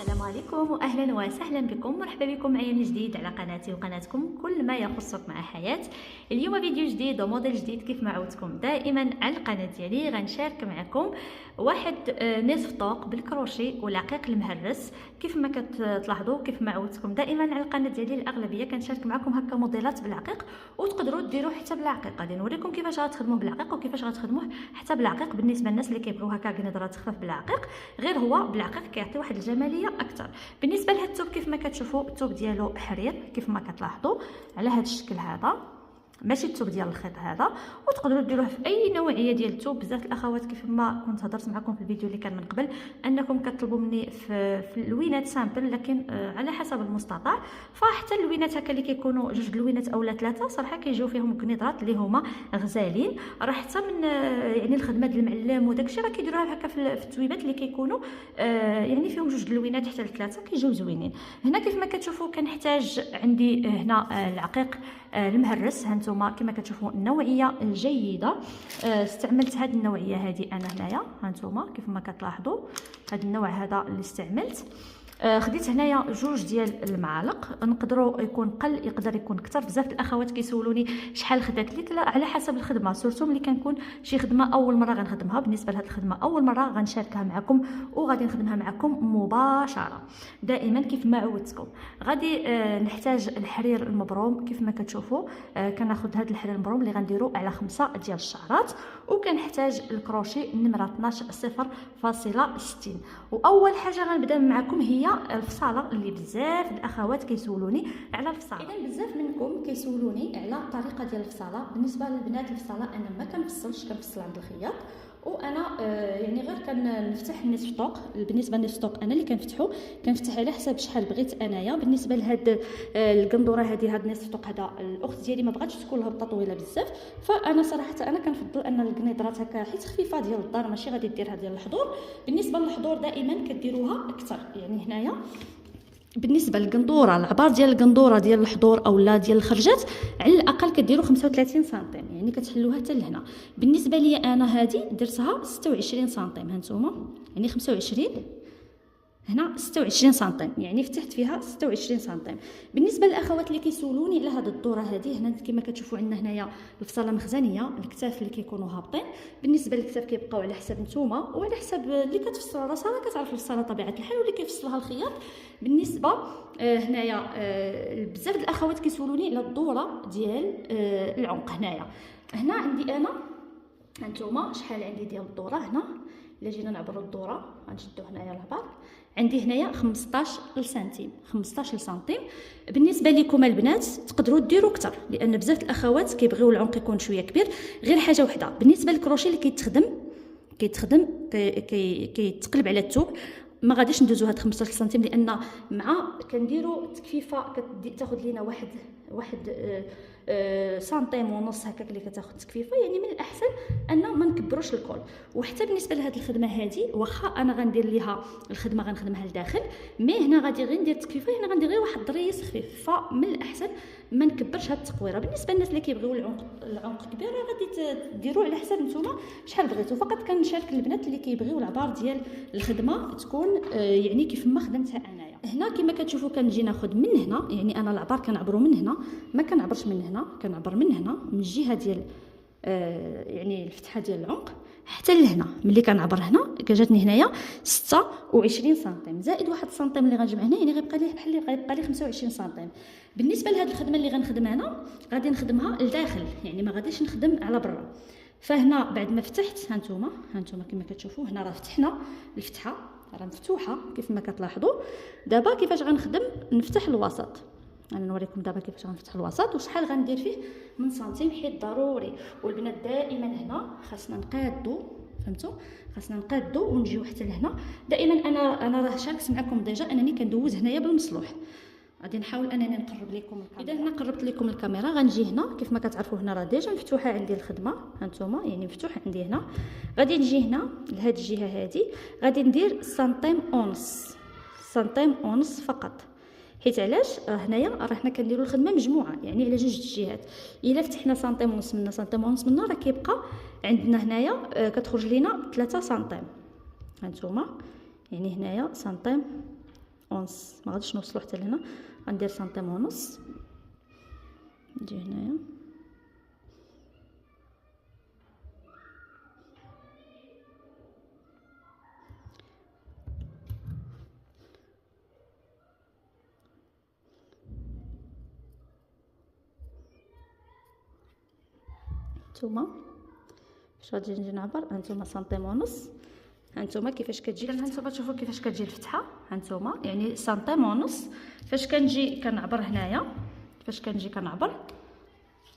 السلام عليكم واهلا وسهلا بكم، مرحبا بكم معايا من جديد على قناتي وقناتكم كل ما يخصك مع حياه. اليوم فيديو جديد وموديل جديد كيف ما عودتكم دائما على القناه ديالي. غنشارك معكم واحد نصف طوق بالكروشي ولقيق المهرس. كيف ما كتلاحظوا كيف ما عودتكم دائما على القناه ديالي الاغلبيه كنشارك معكم هكا موديلات بالعقيق، وتقدروا ديروا حتى بالعقيق. غادي نوريكم كيفاش غتخدموا بالعقيق وكيفاش غتخدموه حتى بالعقيق. بالنسبه للناس اللي كيبغيو هكا قنيدرات خفاف بالعقيق، غير هو بالعقيق كيعطي واحد الجماليه اكثر. بالنسبه لهاد الثوب كيف ما كتشوفوا الثوب ديالو حرير كيف ما كتلاحظوا على هذا الشكل هذا، ماشي الثوب ديال الخيط هذا. وتقدروا ديروه في اي نوعيه ديال الثوب. بزاف الاخوات كيف ما كنت هضرت معكم في الفيديو اللي كان من قبل انكم كطلبوا مني في اللوينات سامبل، لكن على حسب المستطاع. فحتى اللوينات هكا اللي كيكونوا جوج اللوينات اولا ثلاثه صراحه كيجيو فيهم قنيدرات اللي هما غزالين. راه حتى من يعني الخدمه ديال المعلم وداكشي راه كيديروها هكا في التويبات اللي كيكونوا يعني فيهم جوج اللوينات حتى لثلاثه كيجيو زوينين. هنا كيف ما كتشوفوا كنحتاج عندي هنا العقيق المهرس. هانتوما كما كتشوفوا النوعيه جيده، استعملت هذه النوعيه هذه انا هنايا. هانتوما كيف ما كتلاحظوا هذا النوع هذا اللي استعملت. خديت هنايا جوج ديال المعالق، نقدروا يكون قل يقدر يكون اكثر. بزاف الاخوات كيسولوني شحال خدات لك، لا على حسب الخدمه، سورتو ملي كنكون شي خدمه اول مره غنخدمها. بالنسبه لهاد الخدمه اول مره غنشاركها معكم وغادي نخدمها معكم مباشره دائما كيف ما عودتكم. غادي نحتاج الحرير المبروم كيف ما كتشوفوا. كناخذ هذا الحرير المبروم اللي غنديرو على 5 ديال الشعرات، وكنحتاج الكروشي نمره 12 0.60. واول حاجه غنبدا معكم هي الفصاله اللي بزاف الاخوات كيسولوني على الفصاله. اذا بزاف منكم كيسولوني على الطريقه ديال الفصاله. بالنسبه للبنات الفصاله انا ما كنفصلش، كنفصل عند الخياط. وانا يعني غير كنفتح النصف طوق. بالنسبه للنصف طوق انا اللي كنفتح على حسب شحال بغيت انايا. بالنسبه لهاد القندوره هذه، هاد النصف طوق هذا الاخت ديالي ما بغاتش تكون الهبطه طويله بزاف، فانا صراحه انا كنفضل ان القنيدرات هكا حيت خفيفه ديال الدار، ماشي غادي ديرها ديال الحضور. بالنسبه للحضور دائما كديروها اكثر. يعني هنايا بالنسبه للقندوره العبار ديال القندوره ديال الحضور اولا ديال الخرجات على الاقل كديروا 35 سنتيم، يعني كتحلوها حتى لهنا. بالنسبه لي انا هذه درتها 26 سنتيم. هانتوما يعني 25 هنا 26 سنتيم، يعني فتحت فيها 26 سنتيم. بالنسبه للاخوات اللي كيسولوني على هذه الدوره هذه، هنا كما كتشوفوا عندنا هنايا الفصاله مخزنيه، الكتاف اللي كيكونوا هابطين. بالنسبه للكتاف كيبقاو على حسب نتوما وعلى حسب اللي كتفصل راسها، كتعرف الفصاله طبيعه الحال واللي كيفصلها الخياط. بالنسبه هنايا بزاف الاخوات كيسولوني على الدوره ديال العنق. هنا عندي انا هانتوما شحال عندي ديال الدوره. هنا الا جينا نعبروا الدوره غنشدو هنايا العبار، عندي هنايا 15 سنتيم. 15 سنتيم. بالنسبه لكم البنات تقدروا ديروا اكثر، لان بزاف الاخوات كيبغيو العنق يكون شويه كبير. غير حاجه وحده بالنسبه للكروشي اللي كيتخدم كيتقلب على الثوب، ما غاديش ندوزو هاد 15 سنتيم، لان مع كنديروا تكفيفه كتاخذ لينا واحد سنتيم ونص هكاك اللي كتاخذ تكفيفه. يعني من الاحسن ان ما نكبروش الكول. وحتى بالنسبه لهاد الخدمه هذه واخا انا غندير ليها الخدمه غنخدمها لداخل، مي هنا غادي غير ندير تكفيفه، هنا غندير غير واحد الضريس خفيف. فمن الاحسن ما نكبرش هاد التقويره. بالنسبه للناس اللي كيبغيو العنق كبير غادي ديروا على حسب نتوما شحال بغيتوا. فقط كنشارك البنات اللي كيبغيو العبار ديال الخدمه تكون يعني كيف ما خدمتها انايا. هنا كما كتشوفوا كنجي ناخذ من هنا، يعني انا العبار كنعبروا من هنا، ما كنعبرش من هنا، كنعبر من هنا من الجهه ديال يعني الفتحه ديال العنق حتى لهنا. ملي كنعبر هنا كجاتني هنايا 26 سنتيم زائد 1 سنتيم اللي غنجمع هنا، يعني غيبقى لي بحال اللي غيبقى لي 25 سنتيم. بالنسبه لهاد الخدمه اللي غنخدم انا غادي نخدمها لداخل، يعني ما غاديش نخدم على برا. فهنا بعد ما فتحت هانتوما كما كتشوفوا هنا راه فتحنا الفتحه راه مفتوحه كيف ما كتلاحظوا. دابا كيفاش غنخدم؟ نفتح الوسط. انا نوريكم دابا كيفاش غنفتح الوسط وشحال غندير فيه من سنتيم، حيت ضروري. والبنات دائما هنا خاصنا نقادو، فهمتوا؟ خاصنا نقادو ونجيو حتى لهنا. دائما انا راه شاركت معكم ديجا انني كندوز هنايا بالمصلوح. غادي نحاول انني نقرب لكم الكاميرا. اذا هنا قربت لكم الكاميرا غنجي هنا كيف ما كتعرفوا هنا راه ديجا مفتوحه عندي الخدمه. هانتوما يعني مفتوح عندي هنا. غادي نجي هنا لهاد الجهه هذه غادي ندير سنتيم ونص فقط. حيت علاش؟ هنايا راه حنا كنديروا الخدمه مجموعه، يعني على جوج الجهات. الا فتحنا سنتيم ونص منا سنتيم ونص منا راه كيبقى عندنا هنايا كتخرج لينا 3 سنتيم. هانتوما يعني هنايا سنتيم ونص، ما غاديش نوصلو حتى لهنا، غندير سنتيم ونص، نجي هنايا نتوما فاش غادي نجي نعبر. هانتوما سنتيم ونص، هانتوما كيفاش كتجي، هانتوما تشوفوا كيفاش كتجي الفتحه، هانتوما يعني سنتيم ونص. فاش كنجي كنعبر هنايا، فاش كنجي كنعبر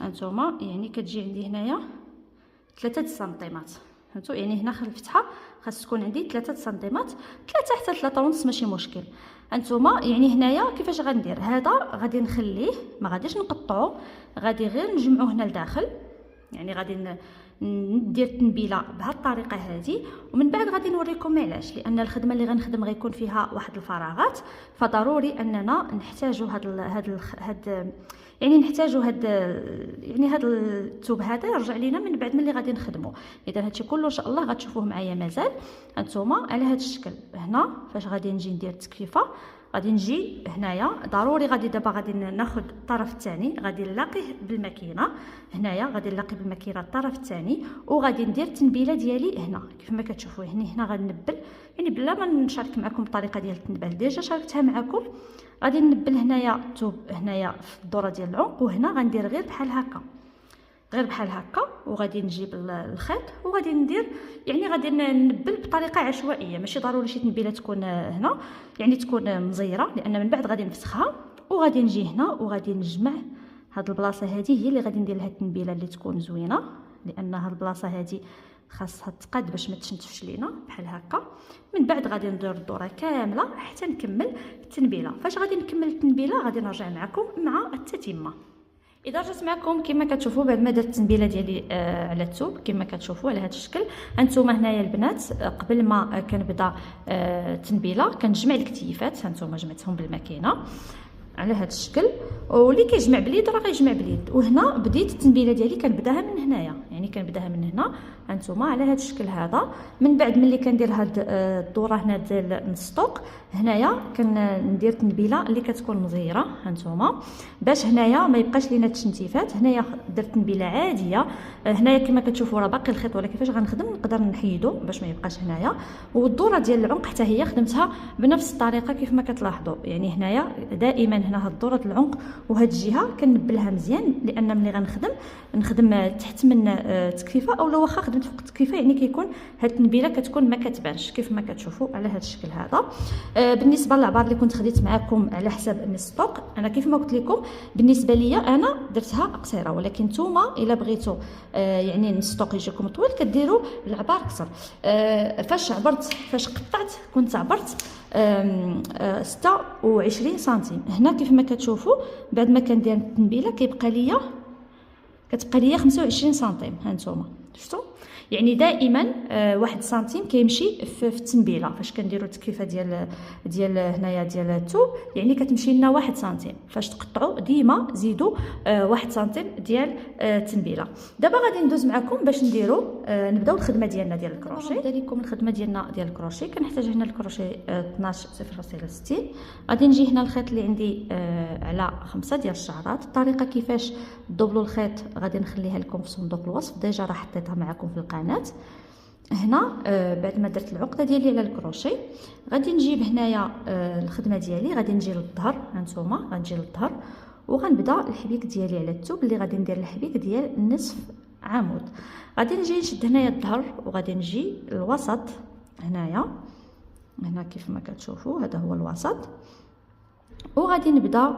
هانتوما يعني كتجي عندي هنايا 3 سنتيمات، فهمتو؟ يعني هنا الفتحه خاص تكون عندي 3 سنتيمات، 3 حتى 3 ونص ماشي مشكل. هانتوما يعني هنايا كيفاش غندير هذا، غادي نخليه ما غاديش نقطعو، غادي غير نجمعو هنا لداخل، يعني غادي ندير التنبيله بهذه الطريقه هذه، ومن بعد غادي نوريكم علاش. لان الخدمه اللي غنخدم غيكون فيها واحد الفراغات، فضروري اننا نحتاجوا هاد يعني نحتاجوا هاد الثوب هذا يرجع لينا من بعد ملي غادي نخدموا. اذا هادشي كله ان شاء الله غتشوفوه معايا مازال. هانتوما على هذا الشكل هنا فاش غادي نجي ندير التكفيفه، غادي نجي هنايا ضروري غادي دابا غادي ناخذ الطرف الثاني، غادي نلاقيه بالماكينه هنايا، غادي نلاقي بالماكينه الطرف الثاني، وغادي ندير التنبيله ديالي هنا كيف ما كتشوفوا. هنا غنبل، يعني بلا ما نشارك معكم الطريقه ديال التنبال ديجا شاركتها معكم. غادي نبل هنايا الثوب هنايا في الدوره ديال العنق، وهنا غندير غير بحال هكا، غير بحال هكا، وغادي نجيب الخيط وغادي ندير، يعني غادي نبل بطريقه عشوائيه، ماشي ضروري شي تنبيله تكون هنا يعني تكون مزيره، لان من بعد غادي نفسخها. وغادي نجي هنا وغادي نجمع هاد البلاصه هذه هي اللي غادي ندير لها التنبيله اللي تكون زوينه، لان هاد البلاصه هذه خاصها تقاد باش ما تشنتفش لينا بحال هكا. من بعد غادي ندير الدوره كامله حتى نكمل التنبيله. فاش غادي نكمل التنبيله غادي نرجع معكم مع التتمه. اذا رجعت معكم كما كتشوفوا بعد ما درت التنبيله ديالي على الثوب كما كتشوفوا على هذا الشكل. هانتوما هنايا البنات قبل ما كنبدا التنبيله كنجمع الكتيفات، هانتوما جمعتهم بالماكينه على هذا الشكل، واللي كيجمع باليد راه غيجمع باليد. وهنا بديت التنبيله ديالي كنبداها من هنايا، يعني كنبداها من هنا هانتوما على هذا الشكل هذا. من بعد ملي كندير هاد الدوره هنا ديال النسطوق هنايا كندير تنبيله اللي كتكون مزيره هانتوما باش هنايا ما يبقاش لينا التشنتيفات. هنايا درت تنبيله عاديه، هنايا كما كتشوفوا راه باقي الخيط، ولا كيفاش غنخدم نقدر نحيدو باش ما يبقاش هنايا. والدوره ديال العنق حتى هي خدمتها بنفس الطريقه كيف ما كتلاحظوا، يعني هنايا دائما هنا هاد دوره العنق وهاد الجهه كنبلها مزيان، لان ملي نخدم تحت من تكفيفه او لو واخا خدمت فوق التكفيفه يعني كيكون هاد التنبيله كتكون ما كتبانش كيف ما كتشوفوا على هاد الشكل هذا. بالنسبه للعبار اللي كنت خديت معكم على حساب النسطوق، انا كيف ما قلت لكم بالنسبه ليا انا درتها قصيره، ولكن نتوما الا بغيتوا يعني النسطوق يجيكم طويل كديروا العبار قصر. فاش قطعت كنت عبرت 26 سنتيم. هنا كيف ما كتشوفوا بعد ما كندير التنبيله كتبقى ليا 25 سنتيم. هانتوما شفتوا، يعني دائما 1 سنتيم كيمشي في التنبيله. فاش كنديروا التكفيفه ديال هنايا ديال الثوب يعني كتمشي لنا 1 سنتيم. فاش تقطعوا ديما زيدوا 1 سنتيم ديال التنبيله. دابا غادي ندوز معكم باش نبداو الخدمه ديالنا ديال الكروشي. نبدا لكم الخدمه ديالنا ديال الكروشي. كنحتاج هنا الكروشي 12.60. غادي نجي هنا الخيط اللي عندي على 5 ديال الشعرات. الطريقه كيفاش تدوبلوا الخيط غادي نخليها لكم في صندوق الوصف، ديجا راه حطيتها معكم في القناه. هنا بعد ما درت العقده ديالي على الكروشي غادي نجيب هنايا الخدمه ديالي، غادي نجي للظهر. هانتوما غنجي للظهر وغنبدا الحبيك ديالي على الثوب اللي غادي ندير الحبيك ديال نصف عمود. غادي نجي نشد هنايا الظهر وغادي نجي للوسط هنا كيف ما كتشوفوا هذا هو الوسط، وغادي نبدا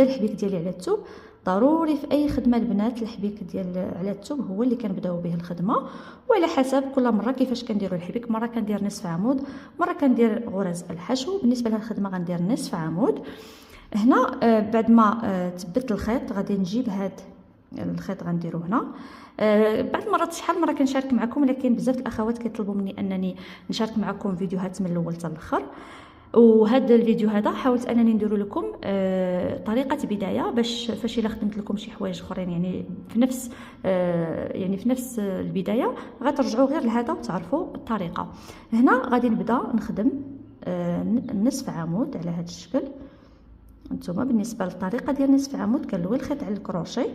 الحبيك ديالي على الثوب. ضروري في اي خدمه البنات الحبيك ديال على الثوب هو اللي كنبداو به الخدمه، وعلى حسب كل مره كيفاش كنديروا الحبيك. مره كندير نصف عمود، مره كندير غرز الحشو. بالنسبه للخدمه غندير نصف عمود. هنا بعد ما تبت الخيط غادي نجيب هاد الخيط غنديرو هنا. بعض المرات شحال مره كنشارك معكم، لكن بزاف الاخوات كيطلبوا مني انني نشارك معكم فيديوهات من الاول حتى الاخر. وهذا الفيديو هذا حاولت انني ندير لكم طريقه بدايه باش فاش الا خدمت لكم شي حوايج اخرين يعني في نفس البدايه غترجعوا غير لهذا وتعرفوا الطريقه. هنا غادي نبدا نخدم نصف عمود على هذا الشكل. انتما بالنسبه للطريقه ديال نصف عمود كنلوي الخيط على الكروشي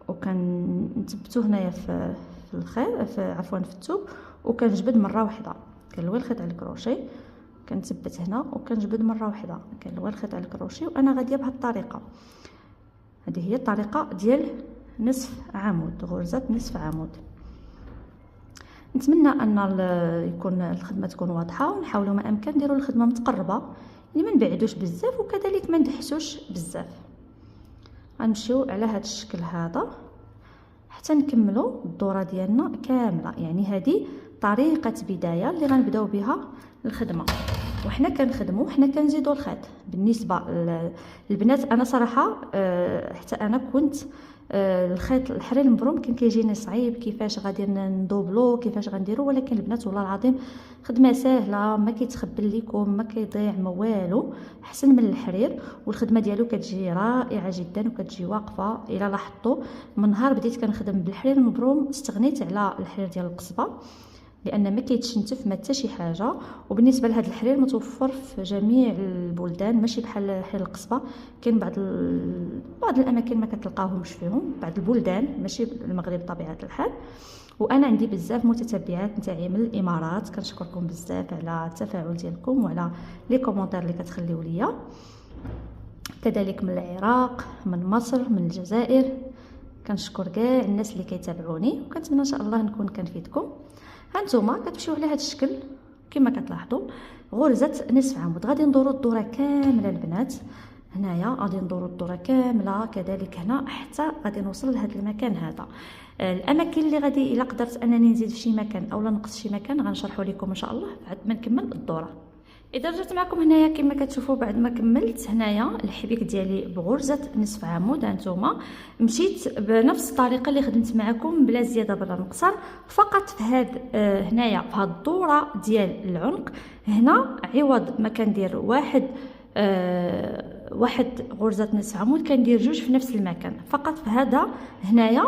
وكنثبتو هنايا في الخيط عفوا في الثوب، وكنجبد مره واحده. كنلوي الخيط على الكروشي كنثبت هنا وكنجبد مره واحده، كنلوي الخيط على الكروشي. وانا غاديه بهذه الطريقه. هذه هي الطريقه ديال نصف عمود، غرزه نصف عمود. نتمنى ان يكون الخدمه تكون واضحه، ونحاولوا ما امكن نديروا الخدمه متقربه، يعني ما نبعدوش بزاف وكذلك ما ندحسوش بزاف. غنمشيو على هذا الشكل هذا حتى نكملوا الدوره ديالنا كامله. يعني هذه طريقه بدايه اللي غنبداو بها الخدمه، وحنا كنخدموا حنا كنزيدوا الخيط. بالنسبه للبنات انا صراحه حتى انا كنت الخيط الحرير المبروم كان كيجيني صعيب كيفاش غادي ندوبلو كيفاش غنديرو، ولكن البنات والله العظيم خدمه سهله، ما كيتخبل لكم، ما كيضيع، ما والو، احسن من الحرير. والخدمه ديالو كتجي رائعه جدا وكتجي واقفه. الا لاحظتوا من نهار بديت كنخدم بالحرير المبروم استغنيت على الحرير ديال القصبه، لان ما كيتشنتف ما حتى شي حاجه. وبالنسبه لهذا الحرير متوفر في جميع البلدان، ماشي بحال حرير القصبه، كاين بعض الاماكن ما كتلقاوهمش فيهم، بعض البلدان ماشي المغرب بطبيعه الحال. وانا عندي بزاف متتبعات نتاعي من الامارات، كنشكركم بزاف على التفاعل ديالكم وعلى لي كومونتير اللي كتخليو ليا، كذلك من العراق، من مصر، من الجزائر. كنشكر كاع الناس اللي كيتابعوني، وكنتمنى ان شاء الله نكون كنفيدكم. هانتوما كتمشيو على هذا الشكل كما كتلاحظوا، غرزه نصف عمود. غادي ندوروا الدوره كامله البنات، هنايا غادي ندوروا الدوره كامله، كذلك هنا حتى غادي نوصل لهذا المكان هذا. الاماكن اللي غادي الا قدرت انني نزيد في شي مكان اولا نقص شي مكان غنشرحوا لكم ان شاء الله بعد ما نكمل الدوره. اذا رجعت معكم هنايا كما كتشوفوا بعد ما كملت هنايا الحبيك ديالي بغرزه نصف عمود، هانتوما مشيت بنفس الطريقه اللي خدمت معكم بلا زياده بلا نقصان، فقط في هاد هنايا في هاد الدوره ديال العنق هنا عوض ما كندير واحد غرزه نصف عمود كندير جوج في نفس المكان، فقط في هذا هنايا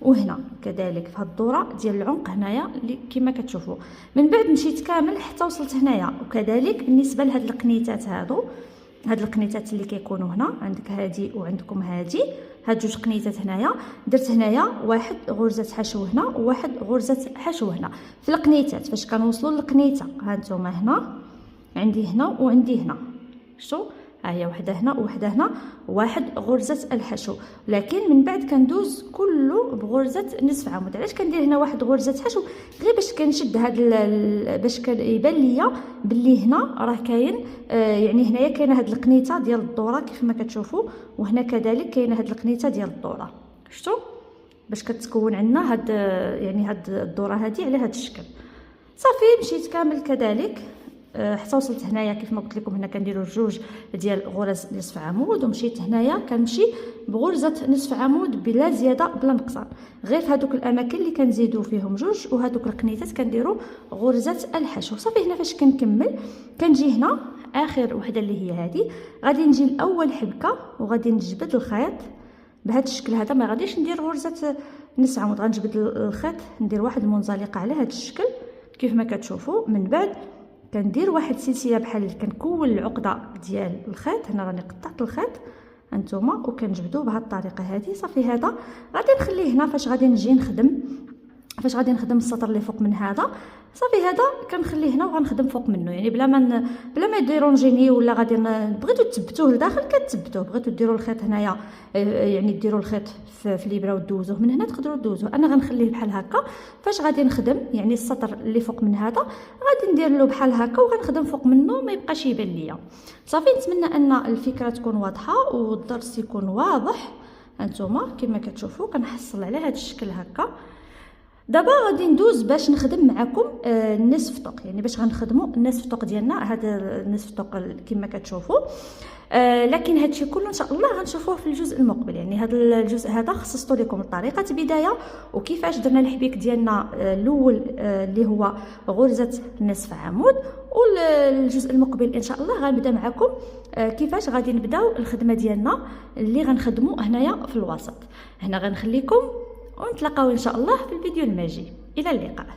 وهنا كذلك في هاد الدوره ديال العنق هنايا اللي كما كتشوفوا. من بعد مشيت كامل حتى وصلت هنايا. وكذلك بالنسبه لهاد القنيتات هاد القنيتات اللي كيكونوا هنا، عندك هادي وعندكم هادي، هاد جوج قنيتات هنايا درت هنايا واحد غرزه حشو هنا وواحد غرزه حشو هنا في القنيتات. فاش كنوصلوا للقنيته هانتوما هنا عندي هنا وعندي هنا، شفتوا ها هي وحده هنا وحده هنا، واحد غرزه الحشو. لكن من بعد كندوز كله بغرزه نصف عمود. علاش كندير هنا واحد غرزه حشو؟ غير باش كنشد هاد باش كيبان ليا باللي هنا راه كاين يعني هنايا كاينه هاد القنيته ديال الدوره كيف ما كتشوفوا، وهنا كذلك كاينه هاد القنيته ديال الدوره، شفتوا باش كتكون عندنا هاد يعني هاد الدوره هادي على هاد الشكل. صافي مشيت كامل كذلك حتى وصلت هنايا كيف ما قلت لكم. هنا كنديروا جوج ديال غرز نصف عمود، ومشيت هنايا كنمشي بغرزه نصف عمود بلا زياده بلا نقصان، غير في هذوك الاماكن اللي كنزيدوا فيهم جوج، وهذوك القنيتات كنديروا غرزه الحشو. صافي هنا فاش كنكمل كنجي هنا اخر وحده اللي هي هذه، غادي نجي لاول حبكه وغادي نجبد الخيط بهذا الشكل هذا. ما غاديش ندير غرزه نصف عمود، غنجبد الخيط ندير واحد المنزلقه على هذا الشكل كيف ما كتشوفوا. من بعد كندير واحد السلسله بحال اللي كنكون العقده ديال الخيط. هنا راني قطعت الخيط هانتوما وكنجبدو بهذه الطريقه هذه. صافي هذا غادي نخليه هنا فاش غادي نجي نخدم السطر اللي فوق من هذا. صافي هذا كنخليه هنا وغنخدم فوق منه، يعني بلا ما يديرونجيني ولا غادي بغيتو تثبتوه لداخل كتثبتوه، بغيتو ديروا الخيط هنايا يعني ديروا الخيط في الابره ودوزوه من هنا تقدروا دوزوه. انا غنخليه بحال هكا فاش غادي نخدم يعني السطر اللي فوق من هذا غادي ندير له بحال هكا وغنخدم فوق منه ما يبقاش يبان ليا. صافي نتمنى ان الفكره تكون واضحه والدرس يكون واضح. هانتوما كما كتشوفوا كنحصل على هذا الشكل هكا. دابا غادي ندوز باش نخدم معكم النصف طوق، يعني باش غنخدموا النصف طوق ديالنا. هذا النصف طوق كما كتشوفوا لكن هادشي كله ان شاء الله غنشوفوه في الجزء المقبل. يعني هذا الجزء هذا خصصت لكم طريقه بدايه وكيفاش درنا الحبيك ديالنا الاول اللي هو غرزه نصف عمود، والجزء المقبل ان شاء الله غنبدا معكم كيفاش غادي نبداو الخدمه ديالنا اللي غنخدموا هنايا في الوسط. هنا غنخليكم ونتلاقاو ان شاء الله في الفيديو الماجي. الى اللقاء.